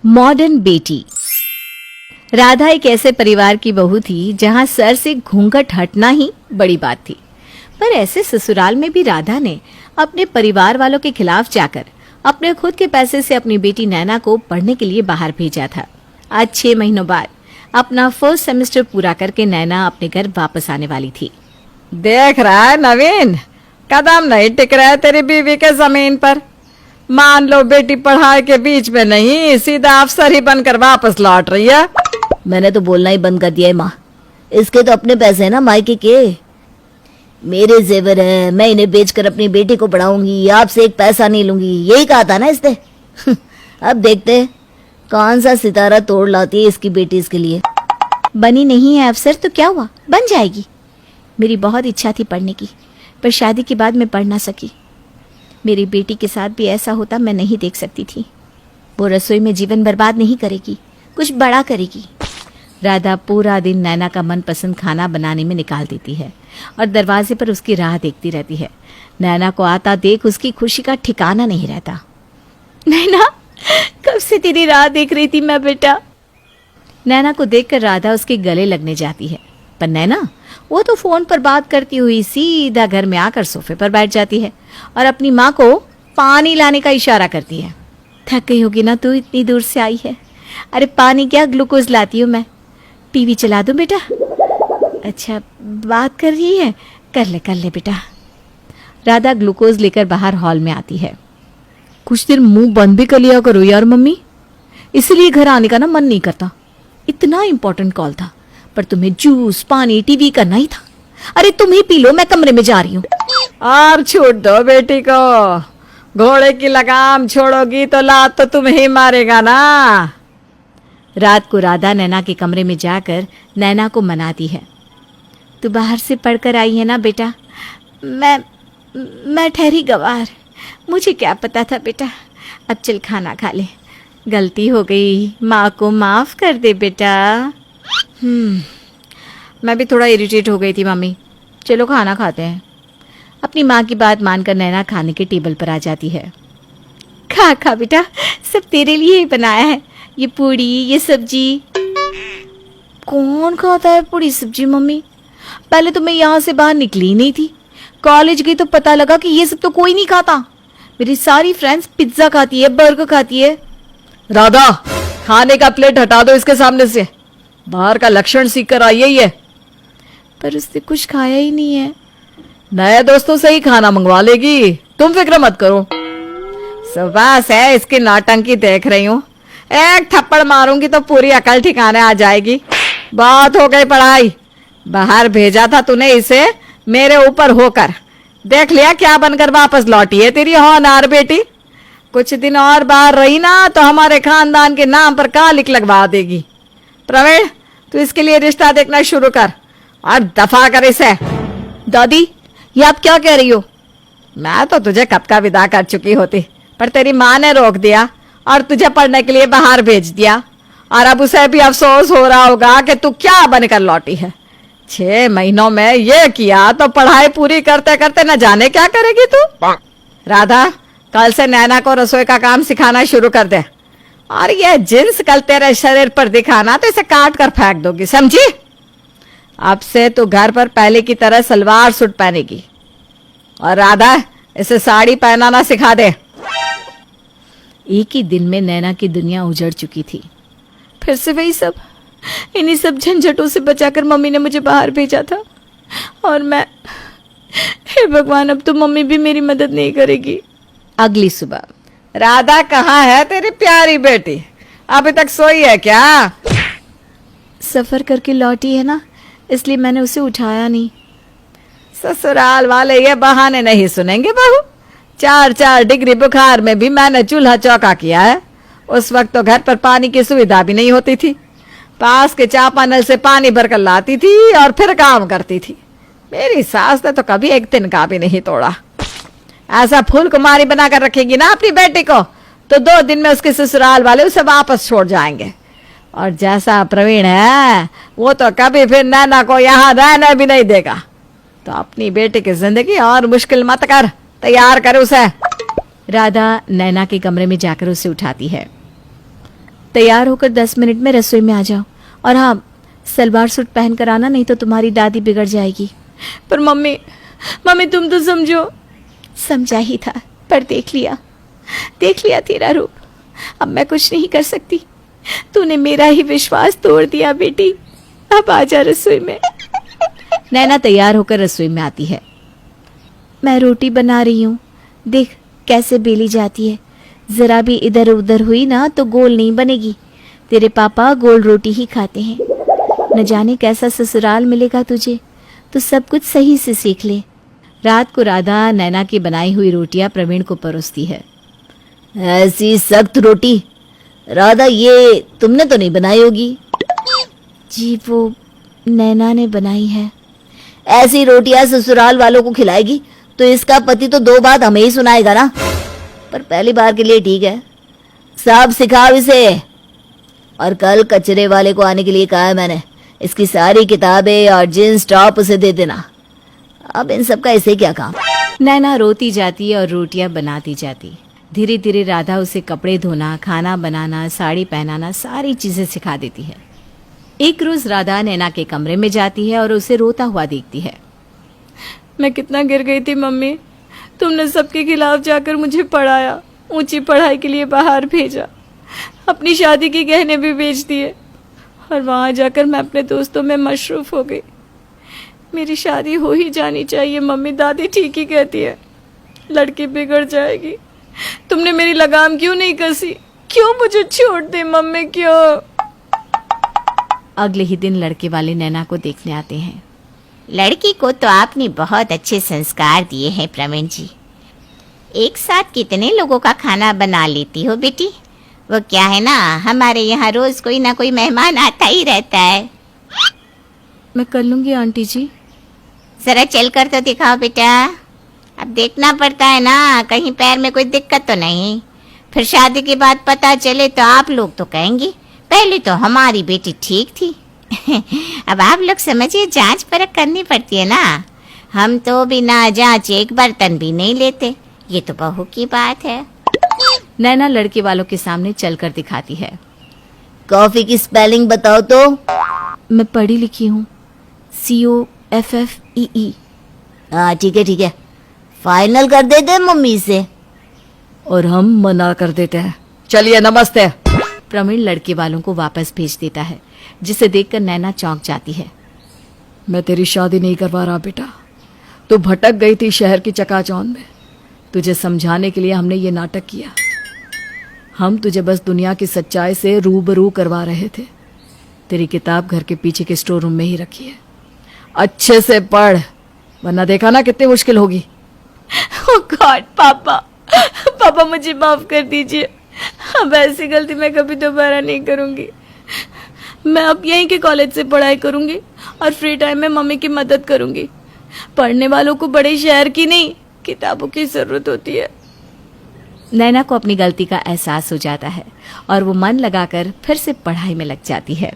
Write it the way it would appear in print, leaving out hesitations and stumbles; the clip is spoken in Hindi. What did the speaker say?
मॉडर्न बेटी। राधा एक ऐसे परिवार की बहू थी जहां सर से घूंघट हटना ही बड़ी बात थी। पर ऐसे ससुराल में भी राधा ने अपने परिवार वालों के खिलाफ जाकर अपने खुद के पैसे से अपनी बेटी नैना को पढ़ने के लिए बाहर भेजा था। आज 6 महीनों बाद अपना फर्स्ट सेमेस्टर पूरा करके नैना अपने घर वापस आने वाली थी। देख रहा है नवीन, कदम नहीं टिक रहा है तेरी बीवी के जमीन पर। मान लो बेटी पढ़ाई के बीच में नहीं, सीधा अफसर ही बनकर वापस लौट रही है। मैंने तो बोलना ही बंद कर दिया है माँ। इसके तो अपने पैसे हैं ना मायके के। मेरे जेवर है, मैं इन्हें बेचकर अपनी बेटी को पढ़ाऊंगी, आपसे एक पैसा नहीं लूंगी, यही कहा था ना इसने। अब देखते हैं कौन सा सितारा तोड़ लाती है इसकी बेटी इसके लिए। बनी नहीं है अफसर तो क्या हुआ, बन जाएगी। मेरी बहुत इच्छा थी पढ़ने की, पर शादी के बाद मैं पढ़ ना सकी। मेरी बेटी के साथ भी ऐसा होता मैं नहीं देख सकती थी। वो रसोई में जीवन बर्बाद नहीं करेगी, कुछ बड़ा करेगी। राधा पूरा दिन नैना का मनपसंद खाना बनाने में निकाल देती है और दरवाजे पर उसकी राह देखती रहती है। नैना को आता देख उसकी खुशी का ठिकाना नहीं रहता। नैना, कब से तेरी राह देख रही थी मैं बेटा। नैना को देखकर राधा उसके गले लगने जाती है, पर नैना वो तो फोन पर बात करती हुई सीधा घर में आकर सोफे पर बैठ जाती है और अपनी माँ को पानी लाने का इशारा करती है। थक गई होगी ना तू, इतनी दूर से आई है। अरे पानी क्या, ग्लूकोज लाती हूँ मैं। टीवी चला दूं बेटा? अच्छा बात कर रही है, कर ले बेटा। राधा ग्लूकोज लेकर बाहर हॉल में आती है। कुछ देर मुंह बंद भी कर लिया करो यार मम्मी, इसलिए घर आने का ना मन नहीं करता। इतना इंपॉर्टेंट कॉल था, पर तुम्हें जूस पानी टीवी करना ही था। अरे तुम ही पी लो, मैं कमरे में जा रही हूँ। और छूट दो बेटी को, घोड़े की लगाम छोड़ोगी तो लात तो तुम ही मारेगा ना। रात को राधा नैना के कमरे में जाकर नैना को मनाती है। तू बाहर से पढ़कर आई है ना बेटा। मैं ठहरी गवार, मुझे क्या पता था बेटा। अब चल खाना खा ले, गलती हो गई, माँ को माफ कर दे बेटा। मैं भी थोड़ा इरिटेट हो गई थी मम्मी, चलो खाना खाते हैं। अपनी माँ की बात मानकर नैना खाने के टेबल पर आ जाती है। खा खा बेटा, सब तेरे लिए ही बनाया है, ये पूड़ी ये सब्जी। कौन खाता है पूड़ी सब्जी मम्मी? पहले तो मैं यहाँ से बाहर निकली ही नहीं थी, कॉलेज गई तो पता लगा कि ये सब तो कोई नहीं खाता। मेरी सारी फ्रेंड्स पिज्जा खाती है, बर्गर खाती है। राधा, खाने का प्लेट हटा दो इसके सामने से, बाहर का लक्षण सीख कर आई है। पर उसने कुछ खाया ही नहीं है। नए दोस्तों से ही खाना मंगवा लेगी, तुम फिक्र मत करो। सुबह से इसकी नौटंकी देख रही हूँ, एक थप्पड़ मारूंगी तो पूरी अकल ठिकाने आ जाएगी। बहुत हो गई पढ़ाई, बाहर भेजा था तूने इसे मेरे ऊपर होकर, देख लिया क्या बनकर वापस लौटी है तेरी होनहार बेटी। कुछ दिन और बाहर रही ना तो हमारे खानदान के नाम पर कालिक लगवा देगी। प्रवीण, तू इसके लिए रिश्ता देखना शुरू कर और दफा कर इसे। दादी, ये आप क्या कह रही हो? मैं तो तुझे कब का विदा कर चुकी होती, पर तेरी माँ ने रोक दिया और तुझे पढ़ने के लिए बाहर भेज दिया। और अब उसे भी अफसोस हो रहा होगा कि तू क्या बनकर लौटी है। 6 महीनों में ये किया तो पढ़ाई पूरी करते करते न जाने क्या करेगी तू। राधा, कल से नैना को रसोई का काम सिखाना शुरू कर दे, और ये जिन्स कल तेरे शरीर पर दिखाना तो इसे काट कर फेंक दोगी, समझी? अब से तू घर पर पहले की तरह सलवार सूट पहनेगी, और राधा इसे साड़ी पहनाना सिखा दे। एक ही दिन में नैना की दुनिया उजड़ चुकी थी। फिर से वही सब, इन्हीं सब झंझटों से बचाकर मम्मी ने मुझे बाहर भेजा था, और मैं, हे भगवान, अब तो मम्मी भी मेरी मदद नहीं करेगी। अगली सुबह, राधा कहाँ है तेरी प्यारी बेटी? अभी तक सोई है क्या? सफर करके लौटी है ना, इसलिए मैंने उसे उठाया नहीं। ससुराल वाले ये बहाने नहीं सुनेंगे बहू। 4 डिग्री बुखार में भी मैंने चूल्हा चौका किया है। उस वक्त तो घर पर पानी की सुविधा भी नहीं होती थी, पास के चापानल से पानी भरकर लाती थी और फिर काम करती थी। मेरी सास ने तो कभी एक दिन का भी नहीं तोड़ा। ऐसा फूल कुमारी बनाकर रखेगी ना अपनी बेटी को, तो 2 दिन में उसके ससुराल वाले उसे वापस छोड़ जाएंगे। और जैसा प्रवीण है, वो तो कभी फिर नैना को यहाँ रहने भी नहीं देगा। तो अपनी बेटी की जिंदगी और मुश्किल मत कर, तैयार कर उसे। राधा नैना के कमरे में जाकर उसे उठाती है। तैयार होकर 10 मिनट में रसोई में आ जाओ। और हाँ, सलवार सूट पहन कर आना, नहीं तो तुम्हारी दादी बिगड़ जाएगी। पर मम्मी, मम्मी तुम तो समझो। समझा ही था, पर देख लिया तेरा रूप। अब मैं कुछ नहीं कर सकती। तूने मेरा ही विश्वास तोड़ दिया बेटी। अब आजा रसोई में। नैना तैयार होकर रसोई में आती है। मैं रोटी बना रही हूँ, देख कैसे बेली जाती है। जरा भी इधर उधर हुई ना तो गोल नहीं बनेगी। तेरे पापा गोल रोटी ही खाते हैं। न जाने कैसा ससुराल मिलेगा तुझे, तो सब कुछ सही से सीख ले। रात को राधा नैना की बनाई हुई रोटियां प्रवीण को परोसती है। ऐसी सख्त रोटी राधा ये तुमने तो नहीं बनाई होगी? जी वो नैना ने बनाई है। ऐसी रोटियां ससुराल वालों को खिलाएगी तो इसका पति तो 2 बात हमें ही सुनाएगा ना। पर पहली बार के लिए ठीक है, सब सिखाओ इसे। और कल कचरे वाले को आने के लिए कहा है मैंने। इसकी सारी किताबें और जींस टॉप उसे दे देना। अब इन सब का इसे क्या काम। नैना रोती जाती और रोटियां बनाती जाती। धीरे धीरे राधा उसे कपड़े धोना, खाना बनाना, साड़ी पहनाना, सारी चीजें सिखा देती है। एक रोज राधा नैना के कमरे में जाती है और उसे रोता हुआ देखती है। मैं कितना गिर गई थी मम्मी। तुमने सबके खिलाफ जाकर मुझे पढ़ाया, ऊंची पढ़ाई के लिए बाहर भेजा, अपनी शादी के गहने भी बेच दिए, और वहां जाकर मैं अपने दोस्तों में मशरूफ हो गई। मेरी शादी हो ही जानी चाहिए मम्मी। दादी ठीक ही कहती है, लड़की बिगड़ जाएगी। तुमने मेरी लगाम क्यों नहीं कसी? क्यों मुझे छोड़ दे मम्मी, क्यों? अगले ही दिन लड़के वाले नैना को देखने आते हैं। लड़की को तो आपने बहुत अच्छे संस्कार दिए हैं प्रवीण जी। एक साथ कितने लोगों का खाना बना लेती हो बेटी? वो क्या है ना, हमारे यहाँ रोज कोई ना कोई मेहमान आता ही रहता है। मैं कर लूंगी आंटी जी। जरा चल कर तो दिखाओ बेटा। अब देखना पड़ता है ना, कहीं पैर में कोई दिक्कत तो नहीं। फिर शादी के बाद पता चले तो आप लोग तो कहेंगे पहले तो हमारी बेटी ठीक थी। अब आप लोग समझिए, जांच परख करनी पड़ती है ना। हम तो बिना जांच एक बर्तन भी नहीं लेते। ये तो बहू की बात है। नैना लड़के वालों के सामने चलकर दिखाती है। कॉफी की स्पेलिंग बताओ तो। मैं पढ़ी लिखी हूँ, COFFEE। हाँ ठीक है, फाइनल कर देते मम्मी से। और हम मना कर देते हैं। चलिए नमस्ते। प्रवीण लड़के वालों को वापस भेज देता है, जिसे देखकर नैना चौंक जाती है। मैं तेरी शादी नहीं करवा रहा बेटा। तू भटक गई थी शहर की चकाचौंध में। तुझे समझाने के लिए हमने ये नाटक किया। हम तुझे बस दुनिया की सच्चाई से रूबरू करवा रहे थे। तेरी किताब घर के पीछे के स्टोर रूम में ही रखी है। अच्छे से पढ़, वरना देखा ना कितनी मुश्किल होगी। ओह गॉड पापा मुझे माफ कर दीजिए। अब ऐसी गलती मैं कभी दोबारा नहीं करूंगी। मैं अब यहीं के कॉलेज से पढ़ाई करूंगी और फ्री टाइम में मम्मी की मदद करूंगी। पढ़ने वालों को बड़े शहर की नहीं, किताबों की जरूरत होती है। नैना को अपनी गलती का एहसास हो जाता है और वो मन लगाकर फिर से पढ़ाई में लग जाती है।